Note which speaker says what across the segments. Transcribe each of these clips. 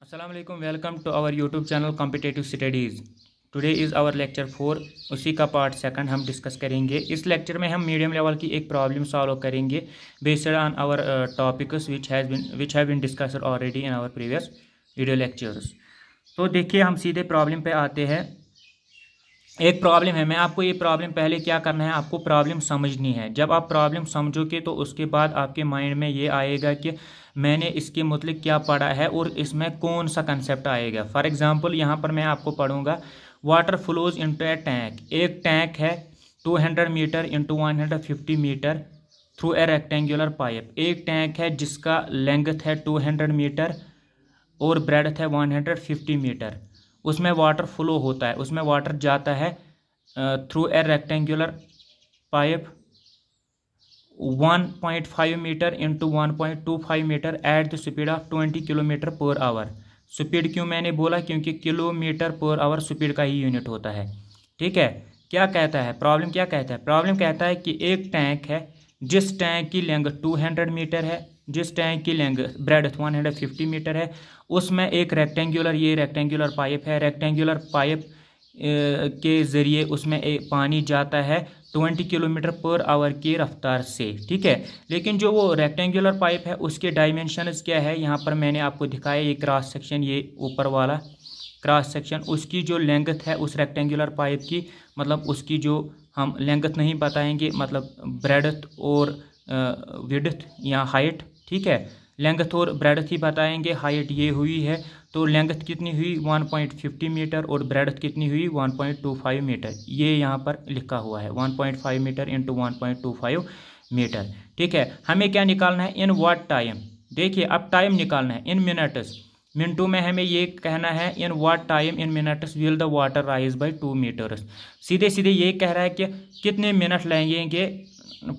Speaker 1: अस्सलाम वालेकुम, welcome to our YouTube channel competitive studies. Today is our lecture 4, उसी का पार्ट सेकंड हम डिस्कस करेंगे। इस लेक्चर में हम मीडियम लेवल की एक प्रॉब्लम सॉल्व करेंगे based on our topics which have been discussed already in our previous video lectures. तो देखिए, हम सीधे प्रॉब्लम पे आते हैं। एक प्रॉब्लम है, मैं आपको ये प्रॉब्लम पहले क्या करना है, आपको प्रॉब्लम समझनी है। जब आप प्रॉब्लम समझोगे तो उसके बाद आपके माइंड में ये आएगा कि मैंने इसके मतलब क्या पढ़ा है और इसमें कौन सा कंसेप्ट आएगा। फॉर एग्जांपल यहाँ पर मैं आपको पढ़ूंगा water flows into a tank. एक टैंक है 200 metre into 150 metre through a rectangular pipe. एक टैंक है जिसका लेंथ है 200 मीटर और ब्रेडथ है 150 मीटर। उसमें वाटर फ्लो होता है, उसमें वाटर जाता है through a rectangular pipe 1.5 metre into 1.25 metre at the speed of 20 kilometre per hour. Speed क्यों मैंने बोला, क्योंकि किलोमीटर पर आवर स्पीड का ही यूनिट होता है। ठीक है, क्या कहता है प्रॉब्लम, क्या कहता है प्रॉब्लम, कहता है कि एक टैंक है जिस टैंक की लेंथ 200 मीटर है, जिस टैंक की लेंथ ब्रेडथ 150 मीटर है, उसमें एक रेक्टेंगुलर पाइप है। रेक्टेंगुलर पाइप के ज़रिए उसमें पानी जाता है 20 किलोमीटर पर आवर की रफ्तार से। ठीक है, लेकिन जो वो रेक्टेंगुलर पाइप है उसके डायमेंशंस क्या है, यहाँ पर मैंने आपको दिखाया ये क्रॉस सेक्शन, ये ऊपर वाला क्रॉस सेक्शन, उसकी जो लेंथ है उस रेक्टेंगुलर पाइप की, मतलब उसकी जो हम लेंथ नहीं बताएंगे, मतलब ब्रेडथ और विड्थ या हाइट। ठीक है, लेंथ और ब्रेडथ ही बताएंगे। हाइट ये हुई है, तो लेंथ कितनी हुई 1.50 मीटर और ब्रेडथ कितनी हुई 1.25 मीटर। ये यहाँ पर लिखा हुआ है 1.5 मीटर इंटू 1.25 मीटर। ठीक है, हमें क्या निकालना है, इन व्हाट टाइम। देखिए, अब टाइम निकालना है इन मिनट्स, मिनटों में हमें ये कहना है in what time in minutes will the water rise by 2 metres. सीधे सीधे ये कह रहा है कि कितने मिनट लगेंगे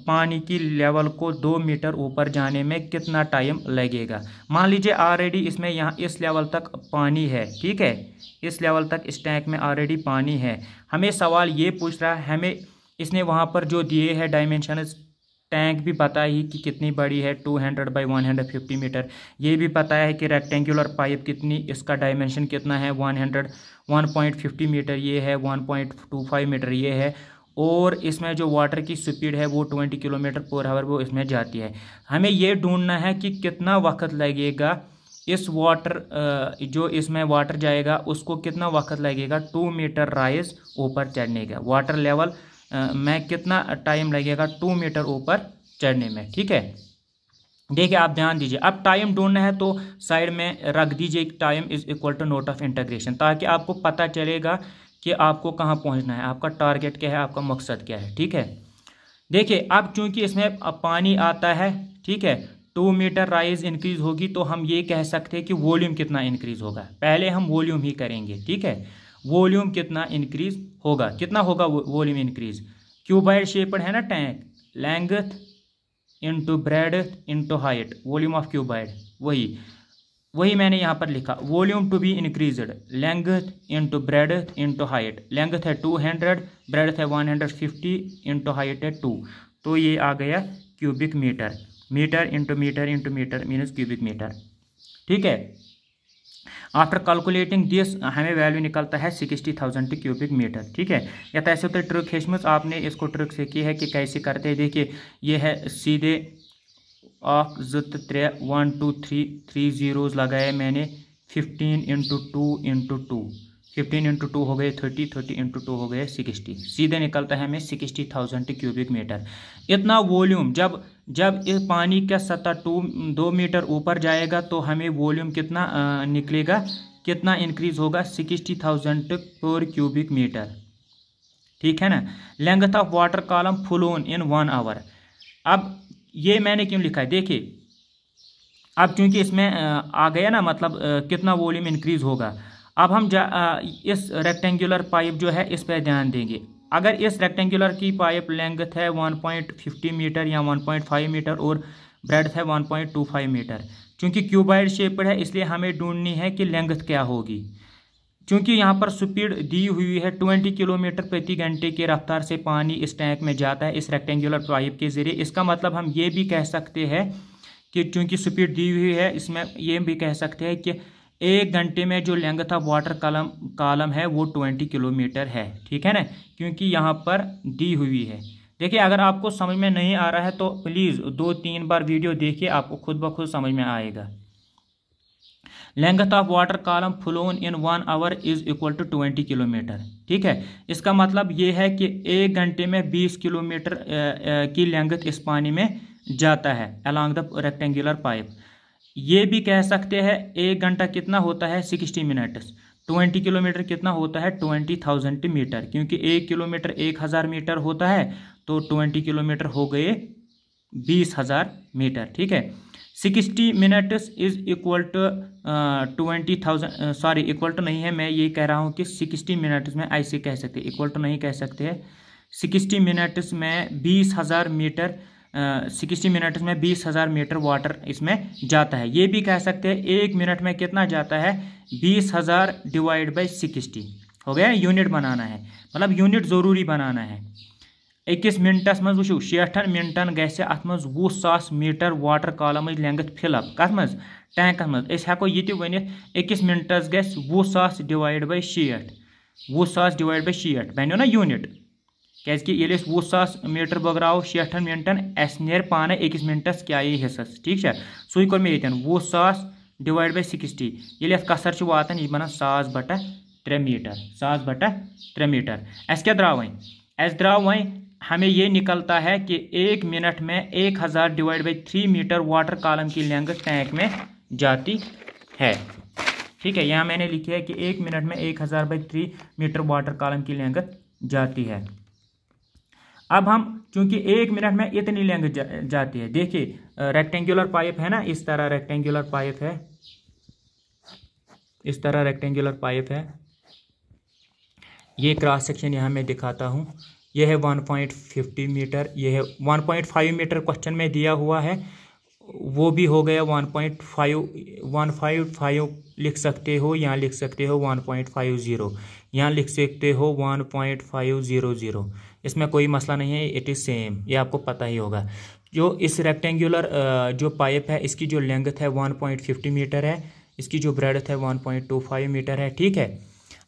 Speaker 1: पानी की लेवल को 2 मीटर ऊपर जाने में, कितना टाइम लगेगा। मान लीजिए ऑलरेडी इसमें यहाँ इस लेवल तक पानी है। ठीक है, इस लेवल तक इस टैंक में ऑलरेडी पानी है। हमें सवाल ये पूछ रहा है, हमें इसने वहाँ पर जो दिए है डायमेंशंस, टैंक भी पता ही कि कितनी बड़ी है 200 बाई 150 मीटर। ये भी पता है कि रेक्टेंगुलर पाइप कितनी, इसका डायमेंशन कितना है 150 मीटर ये है, 1.25 मीटर ये है, और इसमें जो वाटर की स्पीड है वो 20 किलोमीटर पर आवर वो इसमें जाती है। हमें ये ढूंढना है कि कितना वक्त लगेगा इस वाटर जो इसमें वाटर जाएगा उसको कितना वक्त लगेगा 2 मीटर राइज ऊपर चढ़ने का। वाटर लेवल में कितना टाइम लगेगा 2 मीटर ऊपर चढ़ने में। ठीक है, देखिए आप ध्यान दीजिए, अब टाइम ढूंढना है तो साइड में रख दीजिए time is equal to note of integration, ताकि आपको पता चलेगा कि आपको कहाँ पहुँचना है, आपका टारगेट क्या है, आपका मकसद क्या है। ठीक है, देखिए अब चूंकि इसमें पानी आता है, ठीक है, 2 मीटर राइज इंक्रीज होगी, तो हम ये कह सकते हैं कि वॉल्यूम कितना इंक्रीज होगा। पहले हम वॉल्यूम ही करेंगे। ठीक है, वॉल्यूम कितना इंक्रीज होगा, कितना होगा वॉल्यूम इंक्रीज। क्यूबाइड शेप्ड है ना tank, length into breadth into height, volume of cuboid, वही मैंने यहाँ पर लिखा। Volume to be increased, length into breadth into height. Length है 200, ब्रेडथ है 150 इंटू हाइट है 2, तो ये आ गया cubic metre. Metre into metre into metre means cubic metre. ठीक है, आफ्टर कैलकुलेटिंग दिस हमें वैल्यू निकलता है 60,000 क्यूबिक मीटर। ठीक है, या तैसे तो ट्रिक हेशमस आपने इसको ट्रिक से की है कि कैसे करते हैं। देखिए, ये है सीधे 1 2 3 जीरोज़ लगाए मैंने, 15 इंटू 2 इंटू 2, 15 इंटू 2 हो गए 30, 30 इंटू 2 हो गए 60। सीधे निकलता है हमें 60,000 क्यूबिक मीटर। इतना वॉल्यूम जब इस पानी का सतह 2 मीटर ऊपर जाएगा तो हमें वॉल्यूम कितना निकलेगा, कितना इंक्रीज होगा 60,000 पर क्यूबिक मीटर। ठीक है ना। Length of water column flown in 1 hour. अब ये मैंने क्यों लिखा है, देखिए अब चूंकि इसमें आ गया ना, मतलब कितना वॉल्यूम इंक्रीज होगा। अब हम इस रेक्टेंगुलर पाइप जो है इस पर ध्यान देंगे। अगर इस रेक्टेंगुलर की पाइप लेंथ है 1.50 मीटर या 1.5 मीटर और ब्रेडथ है 1.25 मीटर, चूंकि क्यूबाइड शेप्ड है इसलिए हमें ढूंढनी है कि लेंथ क्या होगी। चूंकि यहाँ पर स्पीड दी हुई है 20 किलोमीटर प्रति घंटे की रफ्तार से पानी इस टैंक में जाता है इस रेक्टेंगुलर पाइप के जरिए। इसका मतलब हम ये भी कह सकते हैं कि चूंकि स्पीड दी हुई है, इसमें ये भी कह सकते हैं कि 1 घंटे में जो लेंथ ऑफ वाटर कॉलम है वो 20 किलोमीटर है, ठीक है ना, क्योंकि यहाँ पर दी हुई है। देखिए अगर आपको समझ में नहीं आ रहा है तो प्लीज़ 2-3 बार वीडियो देखिए, आपको खुद ब खुद समझ में आएगा। Length of water column flown in 1 hour is equal to 20 kilometre, ठीक है। इसका मतलब ये है कि 1 घंटे में 20 किलोमीटर की लेंथ इस पानी में जाता है अलॉन्ग द रेक्टेंगुलर पाइप। ये भी कह सकते हैं 1 घंटा कितना होता है 60 मिनट्स, 20 किलोमीटर कितना होता है 20,000 मीटर, क्योंकि 1 किलोमीटर 1000 मीटर होता है, तो 20 किलोमीटर हो गए 20,000 मीटर, ठीक है। 60 minutes is equal to 20,000, sorry equal to नहीं है, मैं ये कह रहा हूँ कि 60 मिनट्स में ऐसे कह सकते, इक्वल टू नहीं कह सकते हैं। 60 मिनट्स में 20,000 मीटर, 60 मिनट्स में 20,000 मीटर वाटर इसमें जाता है। ये भी कह सकते हैं 1 मिनट में कितना जाता है 20,000 डिवाइड बाई 60 हो गया। यूनिट बनाना है, मतलब यूनिट ज़रूरी बनाना है। 21 मिनटस मज वो 60 मिनटन गैस अत मज 20,000 metre water column length fill up कत मज टैंकस मज। अस हेको ये वनित 21 मिनटस गैस 20,000 डिवाइड बाई 60, 20,000 डिवाइड बाई 60 बनो ना यूनिट, क्या 20,000 मीटर बगराव 60 मिनटन अस नेर पाने 21 मिनटस क्या ये हिस्सस, ठीक है। सू कोर मे 20,000 डिवाइड बाई 60 ये कसर वातान यह बना 100/3 मीटर, 100/3 मीटर। अस क्या द्राव वहीं, अस द्राव वहीं हमें ये निकलता है कि 1 मिनट में 1000 divide by 3 metre water column की लेंथ टैंक में जाती है, ठीक है। यहाँ मैंने लिखा है कि 1 मिनट में 1000/3 मीटर वाटर कॉलम की लेंथ जाती है। अब हम चूंकि 1 मिनट में इतनी लेंथ जाती है, देखिए रेक्टेंगुलर पाइप है ना, इस तरह रेक्टेंगुलर पाइप है, इस तरह रेक्टेंगुलर पाइप है। ये क्रॉस सेक्शन यहाँ मैं दिखाता हूँ, यह है 1.50 मीटर, यह है 1.5 मीटर क्वेश्चन में दिया हुआ है, वो भी हो गया 1.5 लिख सकते हो, यहाँ लिख सकते हो 1.50, यहाँ लिख सकते हो 1.500, इसमें कोई मसला नहीं है, इट इज़ सेम, ये आपको पता ही होगा। जो इस रेक्टेंगुलर जो पाइप है इसकी जो लेंथ है 1.50 मीटर है, इसकी जो ब्रेडथ है 1.25 मीटर है, ठीक है।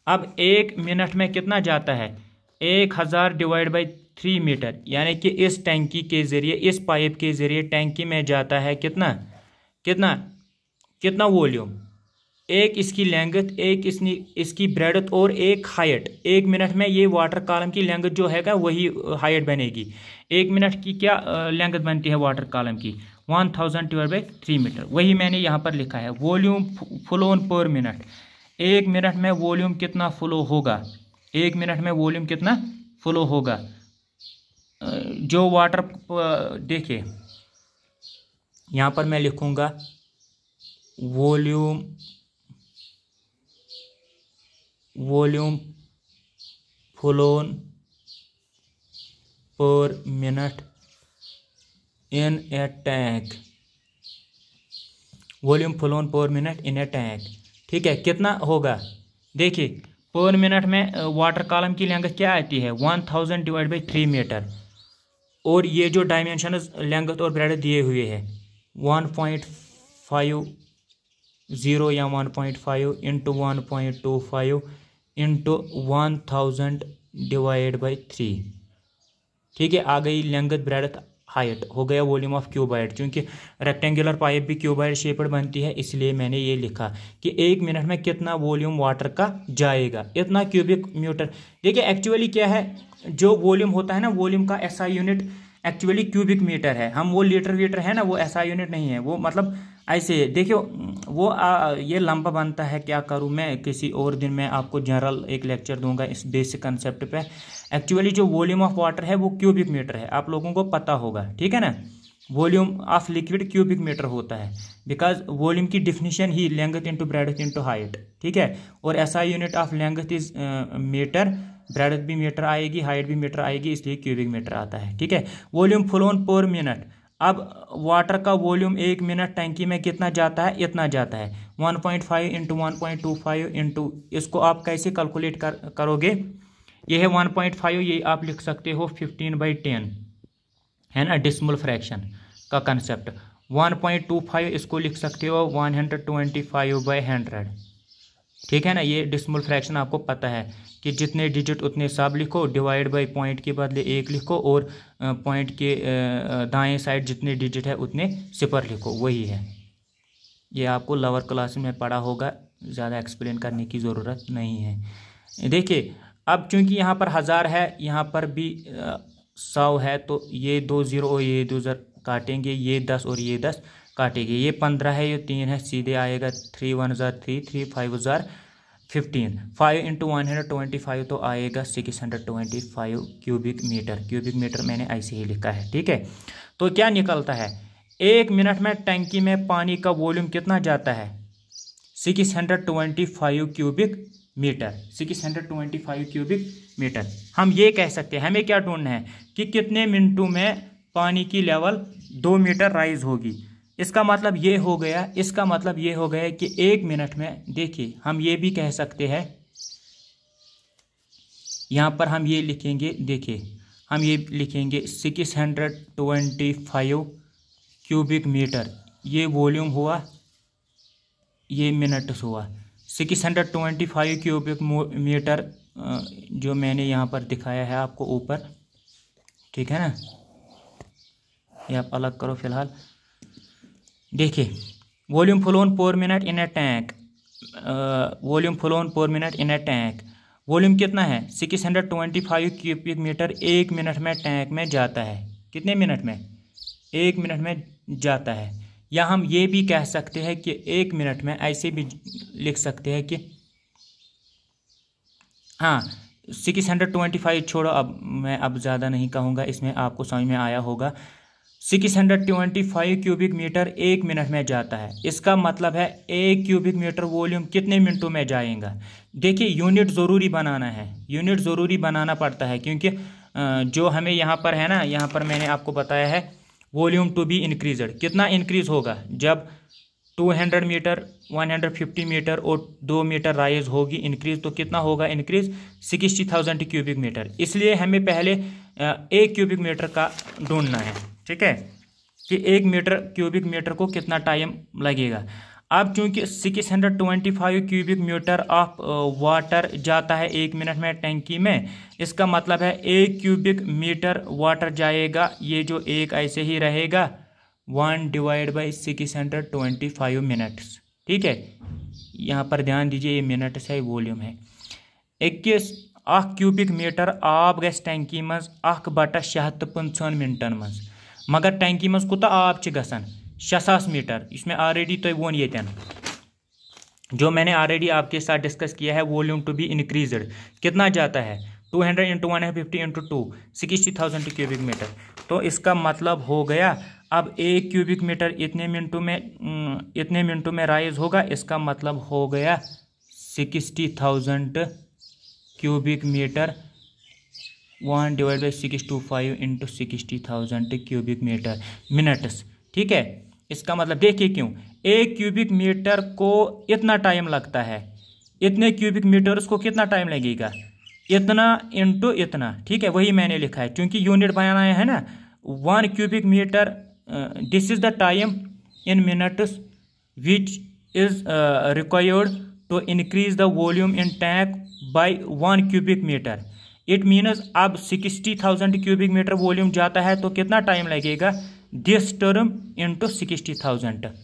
Speaker 1: अब 1 मिनट में कितना जाता है 1000 डिवाइड बाई 3 मीटर, यानी कि इस टैंकी के ज़रिए, इस पाइप के ज़रिए टैंकी में जाता है कितना कितना कितना वॉल्यूम, एक इसकी लेंथ, एक इसकी ब्रेडथ और एक हाइट। 1 मिनट में ये वाटर कॉलम की लेंथ जो है वही हाइट बनेगी। 1 मिनट की क्या लेंथ बनती है वाटर कॉलम की 1000 डिवाइड बाई 3 मीटर, वही मैंने यहाँ पर लिखा है। Volume flow per minute, 1 minute में वॉल्यूम कितना फ्लो होगा, 1 मिनट में वॉल्यूम कितना फ्लो होगा। जो वाटर, देखिए यहाँ पर मैं लिखूँगा volume flow per minute in A tank, volume flow per minute in A tank, ठीक है। कितना होगा, देखिए पर मिनट में वाटर कॉलम की लेंथ क्या आती है 1000 डिवाइड बाई 3 मीटर, और ये जो डायमेंशन लेंथ और ब्रेडथ दिए हुए हैं 1.50 या 1.5 इंटू 1.25 इंटू 1000 डिवाइड बाई 3, ठीक है। आ गई लेंथ ब्रेडथ हाइट, हो गया वॉल्यूम ऑफ क्यूबाइड। चूंकि रेक्टेंगुलर पाइप भी क्यूबाइड शेप्ड बनती है, इसलिए मैंने ये लिखा कि 1 मिनट में कितना वॉल्यूम वाटर का जाएगा, इतना क्यूबिक मीटर। देखिए एक्चुअली क्या है, जो वॉल्यूम होता है ना, वॉल्यूम का SI unit actually cubic metre है। हम वो लीटर वीटर है ना, वो एसआई यूनिट नहीं है, वो मतलब ऐसे देखियो वो ये लंबा बनता है। क्या करूँ मैं, किसी और दिन मैं आपको जनरल एक लेक्चर दूंगा इस बेसिक कंसेप्ट पे। एक्चुअली जो वॉल्यूम ऑफ वाटर है वो क्यूबिक मीटर है, आप लोगों को पता होगा, ठीक है ना। Volume of liquid cubic meter होता है, बिकॉज वॉल्यूम की डिफिनीशन ही length into breadth into height, ठीक है। और SI unit of length is meter, breadth भी मीटर आएगी, हाइट भी मीटर आएगी, इसलिए क्यूबिक मीटर आता है, ठीक है। वॉल्यूम फ्लोन पर मिनट, अब वाटर का वॉल्यूम 1 मिनट टैंकी में कितना जाता है, इतना जाता है 1.5 इंटू 1.25 इंटू, इसको आप कैसे कैलकुलेट करोगे, ये है 1.5, ये आप लिख सकते हो 15/10 है ना, डेसिमल फ्रैक्शन का कंसेप्ट। 1.25 इसको लिख सकते हो 125/100, ठीक है ना। ये डिसिमल फ्रैक्शन आपको पता है कि जितने डिजिट उतने सब लिखो, डिवाइड बाय पॉइंट के बदले 1 लिखो, और पॉइंट के दाएं साइड जितने डिजिट है उतने सिफर लिखो, वही है। ये आपको लोअर क्लास में पढ़ा होगा, ज़्यादा एक्सप्लेन करने की ज़रूरत नहीं है। देखिए अब चूंकि यहाँ पर 1000 है, यहाँ पर भी 100 है, तो ये 2 0 और ये 2 0 काटेंगे, ये 10 और ये 10 काटेंगे, ये 15 है, ये 3 है, सीधे आएगा 3 1 3 3 5 15, 5 × 125 तो आएगा 625 क्यूबिक मीटर। क्यूबिक मीटर मैंने ऐसे ही लिखा है, ठीक है। तो क्या निकलता है, 1 मिनट में टंकी में पानी का वॉल्यूम कितना जाता है, 625 क्यूबिक मीटर, 625 क्यूबिक मीटर। हम ये कह सकते हैं, हमें क्या ढूंढना है कि कितने मिनटों में पानी की लेवल 2 मीटर राइज होगी। इसका मतलब ये हो गया, इसका मतलब ये हो गया कि 1 मिनट में, देखिए हम ये भी कह सकते हैं, यहाँ पर हम ये लिखेंगे, देखिए हम ये लिखेंगे 625 क्यूबिक मीटर, ये वॉल्यूम हुआ, ये मिनट्स हुआ। 625 क्यूबिक मीटर जो मैंने यहाँ पर दिखाया है आपको ऊपर, ठीक है ना, ये आप अलग करो फिलहाल। देखिए volume flow per minute in A tank, volume flow per minute in A tank, volume कितना है 625 क्यूबिक मीटर 1 मिनट में टैंक में जाता है। कितने मिनट में, 1 मिनट में जाता है। या हम ये भी कह सकते हैं कि 1 मिनट में, ऐसे भी लिख सकते हैं कि हाँ 625 छोड़ो, अब मैं अब ज़्यादा नहीं कहूँगा, इसमें आपको समझ में आया होगा। 625 क्यूबिक मीटर 1 मिनट में जाता है, इसका मतलब है 1 क्यूबिक मीटर वॉल्यूम कितने मिनटों में जाएगा। देखिए यूनिट ज़रूरी बनाना है, यूनिट ज़रूरी बनाना पड़ता है, क्योंकि जो हमें यहाँ पर है ना, यहाँ पर मैंने आपको बताया है वॉल्यूम टू बी इंक्रीज्ड, कितना इंक्रीज होगा जब 200 मीटर 150 मीटर और 2 मीटर राइज होगी इंक्रीज, तो कितना होगा इंक्रीज 60,000 क्यूबिक मीटर। इसलिए हमें पहले 1 क्यूबिक मीटर का ढूंढना है, ठीक है, कि 1 मीटर क्यूबिक मीटर को कितना टाइम लगेगा। अब चूंकि 625 क्यूबिक मीटर ऑफ वाटर जाता है 1 मिनट में टैंकी में, इसका मतलब है 1 क्यूबिक मीटर वाटर जाएगा, ये जो एक ऐसे ही रहेगा 1/625 मिनट्स, ठीक है। यहाँ पर ध्यान दीजिए, ये मिनट्स है, वॉल्यूम है। 21 क्यूबिक मीटर आब गैस टैंकी मज 1/650 मिनटन मज, मगर टैंकी मज कुता आब च गसान 6000 मीटर। इसमें ऑलरेडी तो वो ये जो मैंने ऑलरेडी आपके साथ डिस्कस किया है, वॉल्यूम टू बी इंक्रीज्ड कितना जाता है 200 × 150 × 2 60,000 क्यूबिक मीटर। तो इसका मतलब हो गया अब 1 क्यूबिक मीटर इतने मिनटों में राइज होगा, इसका मतलब हो गया 60,000 cubic metre 1/625 × 60,000 cubic metre minutes, ठीक है। इसका मतलब देखिए क्यों 1 क्यूबिक मीटर को इतना टाइम लगता है, इतने क्यूबिक मीटर्स को कितना टाइम लगेगा, इतना इंटू इतना, ठीक है, वही मैंने लिखा है क्योंकि यूनिट बनाना है ना। 1 cubic metre, this is the time in minutes which is required to increase the volume in tank by 1 cubic metre. It means अब 60,000 क्यूबिक मीटर वॉल्यूम जाता है तो कितना टाइम लगेगा, this term into 60,000।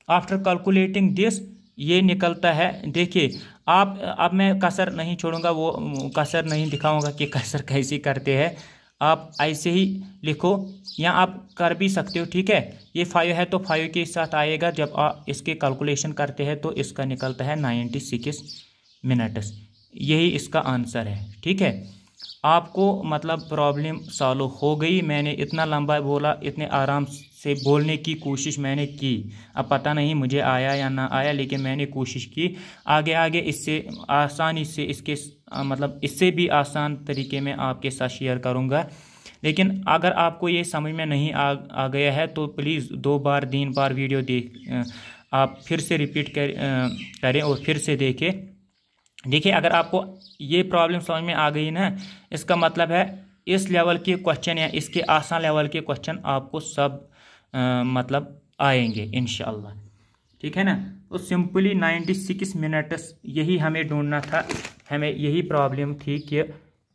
Speaker 1: After calculating this ये निकलता है, देखिए आप, अब मैं कसर नहीं छोड़ूंगा, वो कसर नहीं दिखाऊंगा कि कसर कैसे करते हैं, आप ऐसे ही लिखो या आप कर भी सकते हो, ठीक है। ये 5 है तो 5 के साथ आएगा, जब आप इसके कैलकुलेशन करते हैं तो इसका निकलता है 96 मिनट्स। यही इसका आंसर है, ठीक है। आपको मतलब प्रॉब्लम सॉल्व हो गई। मैंने इतना लंबा बोला, इतने आराम से बोलने की कोशिश मैंने की, अब पता नहीं मुझे आया या ना आया, लेकिन मैंने कोशिश की। आगे आगे इससे आसानी से इसके मतलब इससे भी आसान तरीके में आपके साथ शेयर करूँगा। लेकिन अगर आपको ये समझ में नहीं आ गया है तो प्लीज़ 2 बार 3 बार वीडियो आप फिर से रिपीट करें और फिर से देखें। देखिए अगर आपको ये प्रॉब्लम समझ में आ गई ना, इसका मतलब है इस लेवल के क्वेश्चन या इसके आसान लेवल के क्वेश्चन आपको सब मतलब आएंगे इंशाअल्लाह। ठीक है ना। तो सिंपली 96 मिनट्स यही हमें ढूंढना था, हमें यही प्रॉब्लम थी कि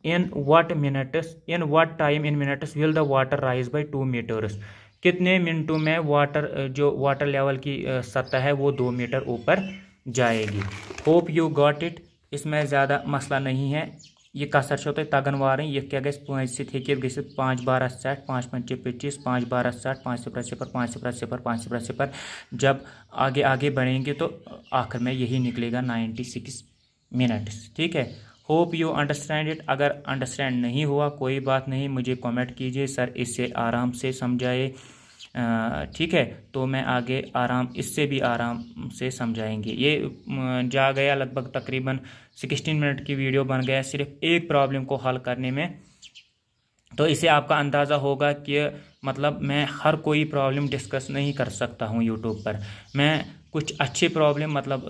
Speaker 1: in what time in minutes will the water rise by 2 metres, कितने मिनटों में वाटर जो वाटर लेवल की सतह है वो 2 मीटर ऊपर जाएगी। Hope you got it. इसमें ज़्यादा मसला नहीं है, ये कसर छो तो तगन वारें। ये क्या गई 5 से थे 5 12 60 5 5 25 5 12 60 5 0 0 5 0 0 5 0 0। जब आगे आगे बढ़ेंगे तो आखिर में यही निकलेगा 96 मिनट्स। ठीक है। Hope you understand it. अगर अंडरस्टैंड नहीं हुआ कोई बात नहीं, मुझे कमेंट कीजिए, सर इससे आराम से समझाए। ठीक है। तो मैं आगे इससे भी आराम से समझाएंगे। ये जा गया लगभग तकरीबन 16 मिनट की वीडियो बन गया सिर्फ एक प्रॉब्लम को हल करने में। तो इसे आपका अंदाज़ा होगा कि मतलब मैं हर कोई प्रॉब्लम डिस्कस नहीं कर सकता हूँ यूट्यूब पर। मैं कुछ अच्छे प्रॉब्लम मतलब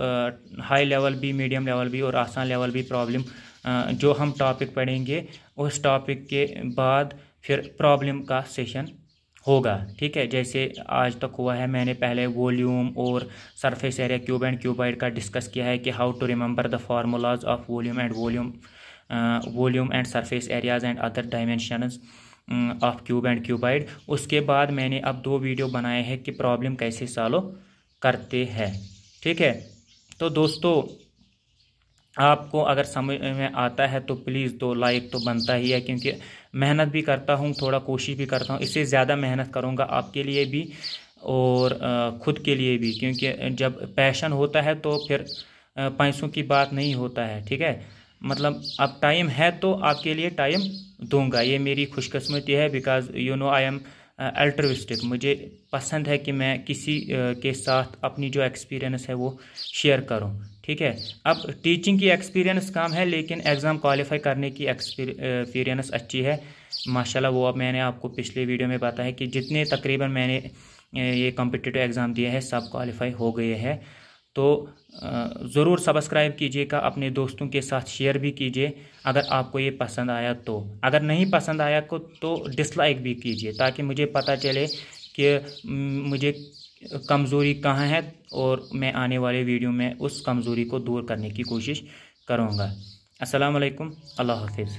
Speaker 1: हाई लेवल भी, मीडियम लेवल भी और आसान लेवल भी प्रॉब्लम जो हम टॉपिक पढ़ेंगे उस टॉपिक के बाद फिर प्रॉब्लम का सेशन होगा। ठीक है। जैसे आज तक हुआ है, मैंने पहले वॉल्यूम और surface area cube and cuboid का डिस्कस किया है कि how to remember the formulas of volume and surface areas and other dimensions of cube and cuboid. उसके बाद मैंने अब 2 वीडियो बनाए हैं कि प्रॉब्लम कैसे सॉल्व करते हैं। ठीक है। तो दोस्तों आपको अगर समझ में आता है तो प्लीज़ दो लाइक तो बनता ही है, क्योंकि मेहनत भी करता हूँ, थोड़ा कोशिश भी करता हूँ, इससे ज़्यादा मेहनत करूँगा आपके लिए भी और ख़ुद के लिए भी, क्योंकि जब पैशन होता है तो फिर पैसों की बात नहीं होता है। ठीक है। मतलब अब टाइम है तो आपके लिए टाइम दूंगा, ये मेरी खुशकिस्मती है। Because you know I am altruistic. मुझे पसंद है कि मैं किसी के साथ अपनी जो एक्सपीरियंस है वो शेयर करूं। ठीक है। अब टीचिंग की एक्सपीरियंस कम है लेकिन एग्ज़ाम क्वालिफाई करने की एक्सपीरियंस अच्छी है माशाल्लाह। वो अब मैंने आपको पिछले वीडियो में बताया है कि जितने तकरीबन मैंने ये कॉम्पिटिटिव एग्ज़ाम दिए हैं सब क्वालिफाई हो गए हैं। तो ज़रूर सब्सक्राइब कीजिएगा, अपने दोस्तों के साथ शेयर भी कीजिए अगर आपको ये पसंद आया तो। अगर नहीं पसंद आया को तो डिसलाइक भी कीजिए ताकि मुझे पता चले कि मुझे कमज़ोरी कहाँ है और मैं आने वाले वीडियो में उस कमज़ोरी को दूर करने की कोशिश करूँगा। अस्सलाम वालेकुम, अल्लाह हाफिज़।